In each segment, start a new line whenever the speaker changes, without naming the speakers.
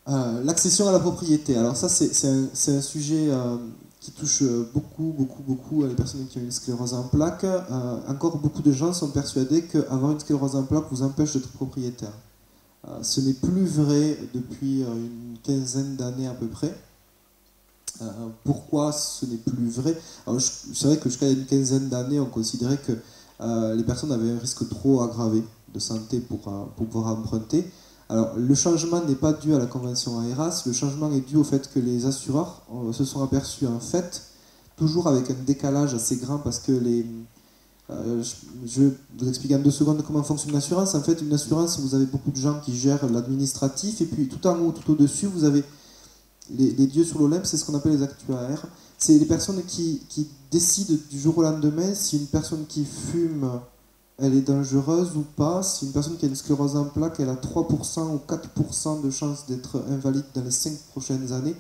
L'accession à la propriété. Alors ça, c'est un sujet qui touche beaucoup les personnes qui ont une sclérose en plaques. Encore beaucoup de gens sont persuadés qu'avoir une sclérose en plaques vous empêche d'être propriétaire. Ce n'est plus vrai depuis une quinzaine d'années à peu près. Pourquoi ce n'est plus vrai? C'est vrai que jusqu'à une quinzaine d'années, on considérait que les personnes avaient un risque trop aggravé de santé pour pouvoir emprunter. Alors, le changement n'est pas dû à la convention AERAS, le changement est dû au fait que les assureurs se sont aperçus, en fait, toujours avec un décalage assez grand, parce que je vais vous expliquer en 2 secondes comment fonctionne une assurance. En fait, une assurance, vous avez beaucoup de gens qui gèrent l'administratif, et puis tout en haut, tout au-dessus, vous avez les dieux sur l'Olympe, c'est ce qu'on appelle les actuaires. C'est les personnes qui décident du jour au lendemain si une personne qui fume, elle est dangereuse ou pas. Si une personne qui a une sclérose en plaques, elle a 3% ou 4% de chance d'être invalide dans les 5 prochaines années.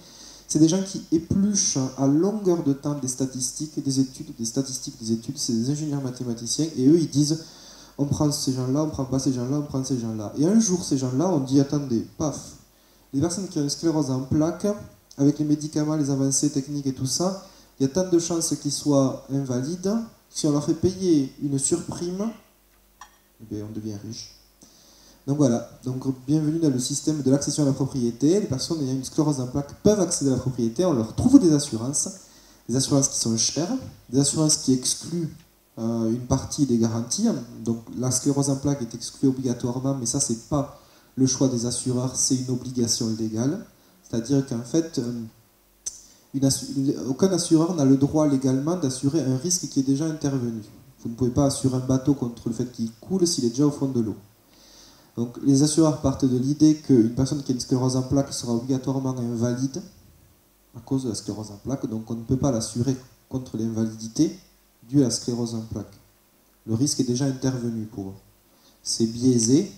C'est des gens qui épluchent à longueur de temps des statistiques, des études, des statistiques, des études. C'est des ingénieurs mathématiciens. Et eux, ils disent, on prend ces gens-là, on prend pas ces gens-là, on prend ces gens-là. Et un jour, ces gens-là, on dit, attendez, paf, les personnes qui ont une sclérose en plaques, avec les médicaments, les avancées techniques et tout ça, il y a tant de chances qu'ils soient invalides. Si on leur fait payer une surprime, eh bien, on devient riche. Donc voilà, donc bienvenue dans le système de l'accession à la propriété. Les personnes ayant une sclérose en plaques peuvent accéder à la propriété. On leur trouve des assurances qui sont chères, des assurances qui excluent une partie des garanties. Donc la sclérose en plaques est exclue obligatoirement, mais ça c'est pas le choix des assureurs, c'est une obligation légale. C'est-à-dire qu'en fait, aucun assureur n'a le droit légalement d'assurer un risque qui est déjà intervenu. Vous ne pouvez pas assurer un bateau contre le fait qu'il coule s'il est déjà au fond de l'eau. Donc les assureurs partent de l'idée qu'une personne qui a une sclérose en plaques sera obligatoirement invalide à cause de la sclérose en plaques, donc on ne peut pas l'assurer contre l'invalidité due à la sclérose en plaques. Le risque est déjà intervenu pour eux. C'est biaisé,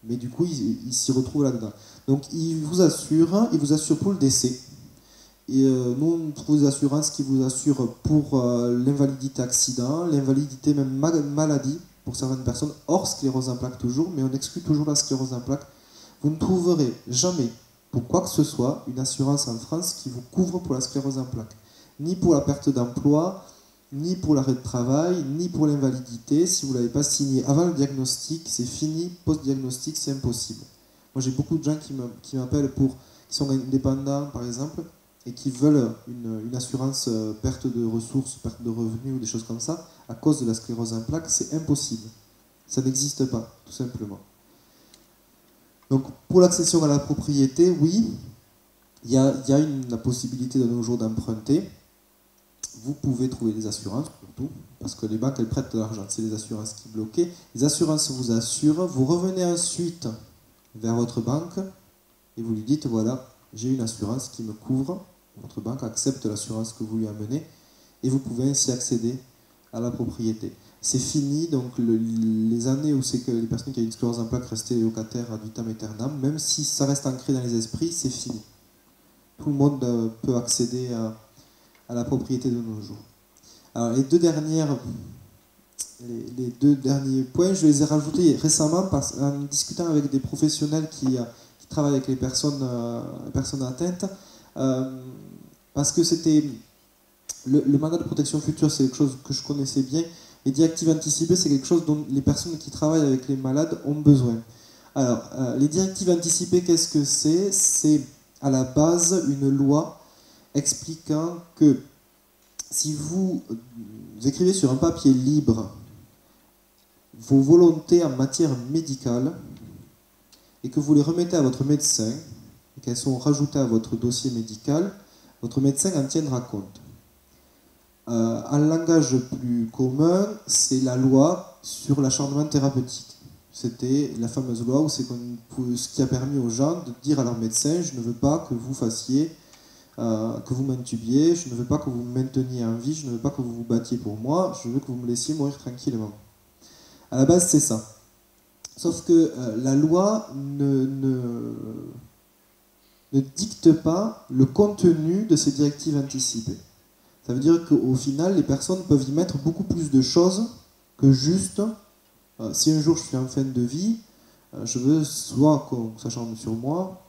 mais du coup, il s'y retrouve là-dedans. Donc, il vous assure pour le décès. Et nous, on trouve des assurances qui vous assurent pour l'invalidité accident, l'invalidité même maladie, pour certaines personnes, hors sclérose en plaques toujours, mais on exclut toujours la sclérose en plaques. Vous ne trouverez jamais, pour quoi que ce soit, une assurance en France qui vous couvre pour la sclérose en plaques. Ni pour la perte d'emploi, ni pour l'arrêt de travail, ni pour l'invalidité. Si vous ne l'avez pas signé avant le diagnostic, c'est fini. Post-diagnostic, c'est impossible. Moi, j'ai beaucoup de gens qui m'appellent qui sont indépendants, par exemple, et qui veulent une assurance perte de ressources, perte de revenus ou des choses comme ça, à cause de la sclérose en plaques. C'est impossible. Ça n'existe pas, tout simplement. Donc, pour l'accession à la propriété, oui, il y a la possibilité de nos jours d'emprunter. Vous pouvez trouver des assurances, surtout, parce que les banques, elles prêtent de l'argent. C'est les assurances qui bloquent. Les assurances vous assurent. Vous revenez ensuite vers votre banque et vous lui dites, voilà, j'ai une assurance qui me couvre. Votre banque accepte l'assurance que vous lui amenez et vous pouvez ainsi accéder à la propriété. C'est fini, donc les années où c'est que les personnes qui ont une sclérose en plaques restaient locataires ad vitam aeternam, même si ça reste ancré dans les esprits, c'est fini. Tout le monde peut accéder à la propriété de nos jours. Alors les deux derniers points, je les ai rajoutés récemment en discutant avec des professionnels qui travaillent avec les personnes atteintes, parce que c'était le mandat de protection future, c'est quelque chose que je connaissais bien, et directives anticipées, c'est quelque chose dont les personnes qui travaillent avec les malades ont besoin. Alors, les directives anticipées, qu'est-ce que c'est? C'est à la base une loi expliquant que si vous écrivez sur un papier libre vos volontés en matière médicale et que vous les remettez à votre médecin et qu'elles sont rajoutées à votre dossier médical, votre médecin en tiendra compte. En langage plus commun, c'est la loi sur l'acharnement thérapeutique. C'était la fameuse loi où c'est ce qui a permis aux gens de dire à leur médecin, je ne veux pas que vous fassiez que vous m'intubiez, je ne veux pas que vous me mainteniez en vie, je ne veux pas que vous vous battiez pour moi, je veux que vous me laissiez mourir tranquillement. À la base, c'est ça. Sauf que la loi ne dicte pas le contenu de ces directives anticipées. Ça veut dire qu'au final, les personnes peuvent y mettre beaucoup plus de choses que juste, si un jour je suis en fin de vie, je veux soit qu'on s'acharne sur moi,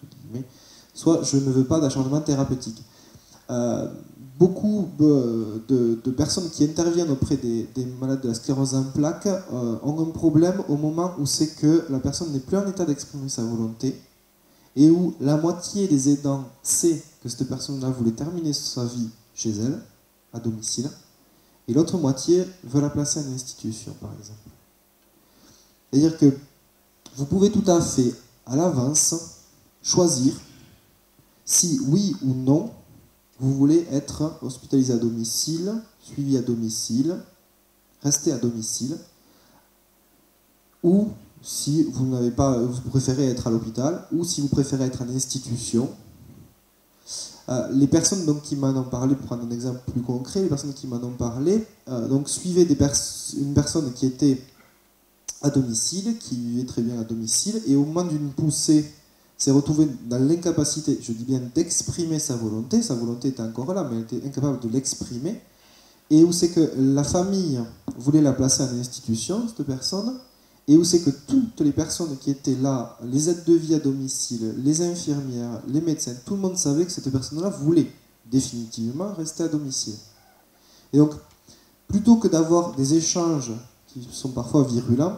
guillemets, soit je ne veux pas d'acharnement thérapeutique. Beaucoup de personnes qui interviennent auprès des malades de la sclérose en plaques ont un problème au moment où c'est que la personne n'est plus en état d'exprimer sa volonté et où la moitié des aidants sait que cette personne-là voulait terminer sa vie chez elle, à domicile, et l'autre moitié veut la placer en institution, par exemple. C'est-à-dire que vous pouvez tout à fait, à l'avance, choisir si, oui ou non, vous voulez être hospitalisé à domicile, suivi à domicile, rester à domicile, ou si vous n'avez pas, vous préférez être à l'hôpital, ou si vous préférez être en institution. Les personnes donc, qui m'en ont parlé, pour prendre un exemple plus concret, les personnes qui m'en ont parlé, donc suivaient une personne qui était à domicile, qui vivait très bien à domicile, et au moment d'une poussée, s'est retrouvée dans l'incapacité, je dis bien d'exprimer sa volonté était encore là, mais elle était incapable de l'exprimer, et où c'est que la famille voulait la placer en institution, cette personne, et où c'est que toutes les personnes qui étaient là, les aides de vie à domicile, les infirmières, les médecins, tout le monde savait que cette personne-là voulait définitivement rester à domicile. Et donc, plutôt que d'avoir des échanges qui sont parfois virulents,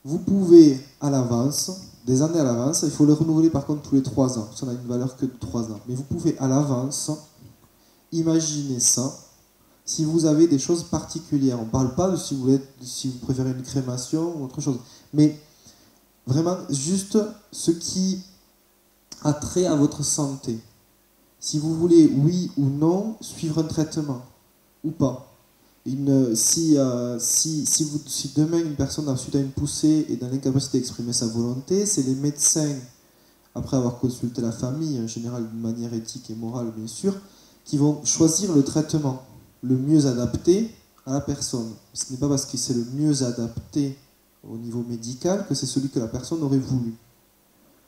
vous pouvez à l'avance, des années à l'avance, il faut le renouveler par contre tous les 3 ans, ça n'a une valeur que de 3 ans, mais vous pouvez à l'avance imaginer ça si vous avez des choses particulières. On ne parle pas de si vous préférez une crémation ou autre chose, mais vraiment juste ce qui a trait à votre santé. Si vous voulez, oui ou non, suivre un traitement ou pas. Si demain une personne, suite à une poussée, est dans l'incapacité d'exprimer sa volonté, c'est les médecins, après avoir consulté la famille, en général d'une manière éthique et morale bien sûr, qui vont choisir le traitement le mieux adapté à la personne. Ce n'est pas parce que c'est le mieux adapté au niveau médical que c'est celui que la personne aurait voulu.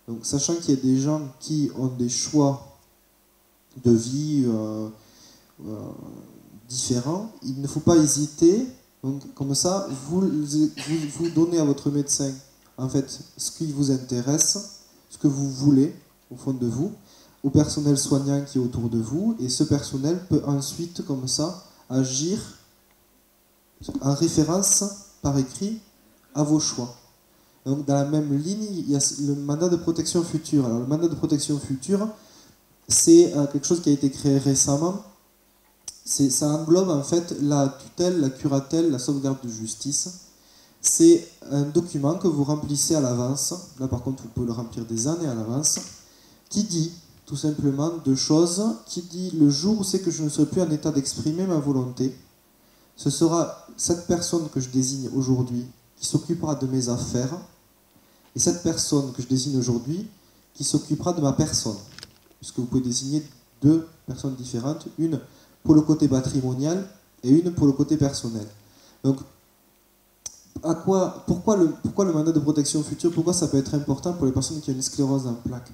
Donc sachant qu'il y a des gens qui ont des choix de vie différents, il ne faut pas hésiter. Donc comme ça, vous donnez à votre médecin en fait ce qui vous intéresse, ce que vous voulez au fond de vous, au personnel soignant qui est autour de vous, et ce personnel peut ensuite comme ça agir en référence par écrit à vos choix. Donc dans la même ligne, il y a le mandat de protection future. Alors le mandat de protection future, c'est quelque chose qui a été créé récemment. Ça englobe en fait la tutelle, la curatelle, la sauvegarde de justice. C'est un document que vous remplissez à l'avance. Là par contre, vous pouvez le remplir des années à l'avance, qui dit tout simplement 2 choses, qui dit le jour où c'est que je ne serai plus en état d'exprimer ma volonté, ce sera cette personne que je désigne aujourd'hui qui s'occupera de mes affaires, et cette personne que je désigne aujourd'hui qui s'occupera de ma personne. Puisque vous pouvez désigner 2 personnes différentes, une pour le côté patrimonial et une pour le côté personnel. Donc, pourquoi le mandat de protection future, pourquoi ça peut être important pour les personnes qui ont une sclérose en plaques?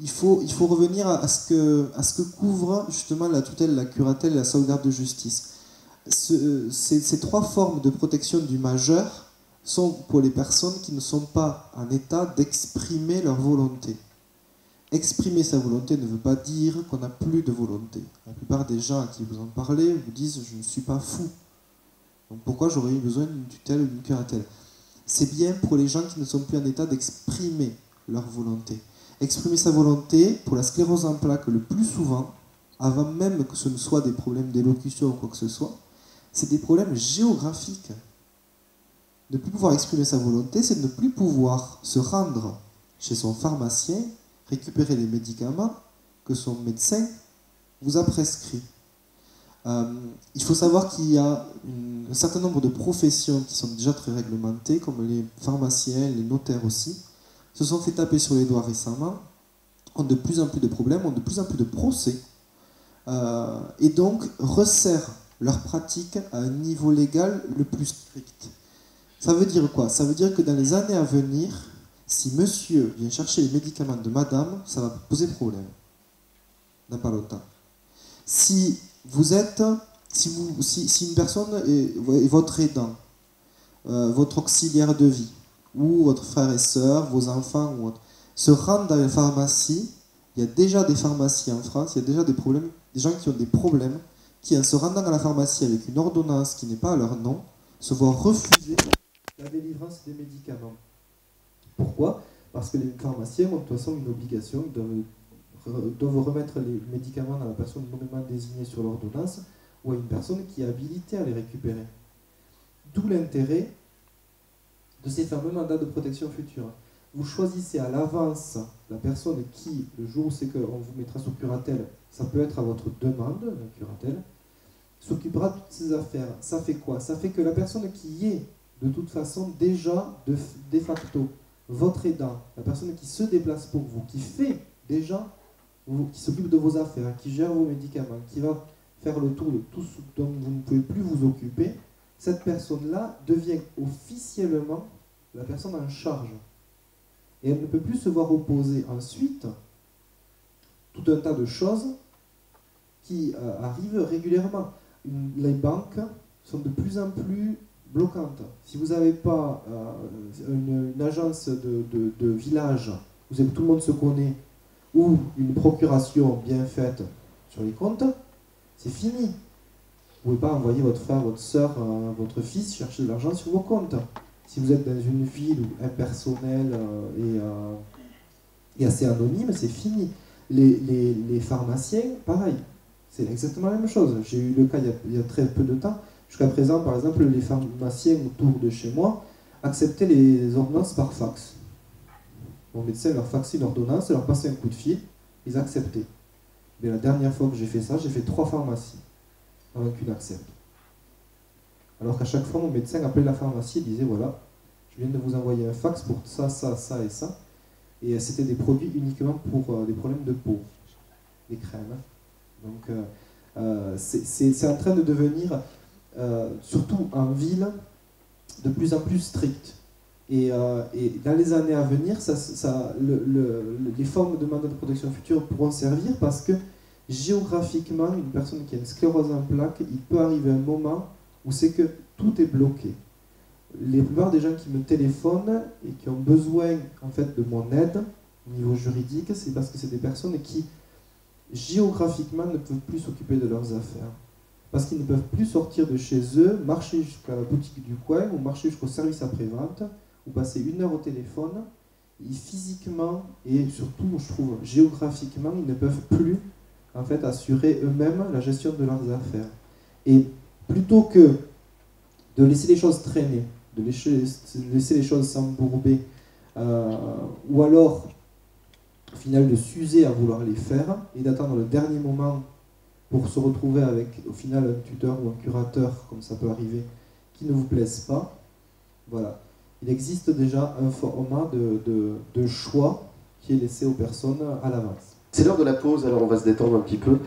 Il faut revenir à ce que couvre justement la tutelle, la curatelle et la sauvegarde de justice. Ces 3 formes de protection du majeur sont pour les personnes qui ne sont pas en état d'exprimer leur volonté. Exprimer sa volonté ne veut pas dire qu'on n'a plus de volonté. La plupart des gens à qui vous en parlez vous disent « je ne suis pas fou ». Donc pourquoi j'aurais eu besoin d'une tutelle ou d'une curatelle? C'est bien pour les gens qui ne sont plus en état d'exprimer leur volonté. Exprimer sa volonté, pour la sclérose en plaques le plus souvent, avant même que ce ne soit des problèmes d'élocution ou quoi que ce soit, c'est des problèmes géographiques. Ne plus pouvoir exprimer sa volonté, c'est ne plus pouvoir se rendre chez son pharmacien, récupérer les médicaments que son médecin vous a prescrits. Il faut savoir qu'il y a un certain nombre de professions qui sont déjà très réglementées, comme les pharmaciens, les notaires aussi, se sont fait taper sur les doigts récemment, ont de plus en plus de problèmes, ont de plus en plus de procès, et donc resserrent leur pratique à un niveau légal le plus strict. Ça veut dire quoi? Ça veut dire que dans les années à venir, si monsieur vient chercher les médicaments de madame, ça va poser problème. Dans pas longtemps. Si une personne est votre aidant, votre auxiliaire de vie, ou votre frère et sœur, vos enfants ou autre, se rendre dans la pharmacie, il y a déjà des pharmacies en France, il y a déjà des problèmes, des gens qui ont des problèmes, qui en se rendant à la pharmacie avec une ordonnance qui n'est pas à leur nom, se voient refuser la délivrance des médicaments. Pourquoi? Parce que les pharmaciens ont de toute façon une obligation, ils doivent remettre les médicaments à la personne nommément désignée sur l'ordonnance ou à une personne qui est habilitée à les récupérer. D'où l'intérêt de ces fameux mandats de protection future. Vous choisissez à l'avance la personne qui, le jour où c'est qu'on vous mettra sous curatelle, ça peut être à votre demande, la curatelle, s'occupera de toutes ces affaires. Ça fait quoi? Ça fait que la personne qui est, de toute façon, déjà, de facto, votre aidant, la personne qui se déplace pour vous, qui fait déjà, qui s'occupe de vos affaires, qui gère vos médicaments, qui va faire le tour de tout ce dont vous ne pouvez plus vous occuper, cette personne-là devient officiellement la personne en charge. Et elle ne peut plus se voir opposer ensuite tout un tas de choses qui arrivent régulièrement. Les banques sont de plus en plus bloquantes. Si vous n'avez pas une agence de village où tout le monde se connaît, ou une procuration bien faite sur les comptes, c'est fini. Vous ne pouvez pas envoyer votre frère, votre soeur, votre fils chercher de l'argent sur vos comptes. Si vous êtes dans une ville impersonnelle et assez anonyme, c'est fini. Les pharmaciens, pareil, c'est exactement la même chose. J'ai eu le cas il y a très peu de temps. Jusqu'à présent, par exemple, les pharmaciens autour de chez moi acceptaient les ordonnances par fax. Mon médecin leur faxait une ordonnance, leur passait un coup de fil, ils acceptaient. Mais la dernière fois que j'ai fait ça, j'ai fait 3 pharmacies avant qu'une accepte. Alors qu'à chaque fois, mon médecin appelait la pharmacie et disait voilà, je viens de vous envoyer un fax pour ça, ça, ça et ça. Et c'était des produits uniquement pour des problèmes de peau, des crèmes. Donc c'est en train de devenir, surtout en ville, de plus en plus strict. Et dans les années à venir, les formes de mandat de protection future pourront servir parce que géographiquement, une personne qui a une sclérose en plaques, il peut arriver un moment où c'est que tout est bloqué. La plupart des gens qui me téléphonent et qui ont besoin en fait de mon aide au niveau juridique, c'est parce que c'est des personnes qui géographiquement ne peuvent plus s'occuper de leurs affaires. Parce qu'ils ne peuvent plus sortir de chez eux, marcher jusqu'à la boutique du coin ou marcher jusqu'au service après-vente ou passer 1 heure au téléphone. Et physiquement et surtout, je trouve, géographiquement, ils ne peuvent plus en fait assurer eux-mêmes la gestion de leurs affaires. Et plutôt que de laisser les choses traîner, de laisser les choses s'embourber, ou alors au final de s'user à vouloir les faire et d'attendre le dernier moment pour se retrouver avec au final un tuteur ou un curateur, comme ça peut arriver, qui ne vous plaise pas, voilà. Il existe déjà un format de choix qui est laissé aux personnes à l'avance.
C'est l'heure de la pause, alors on va se détendre un petit peu.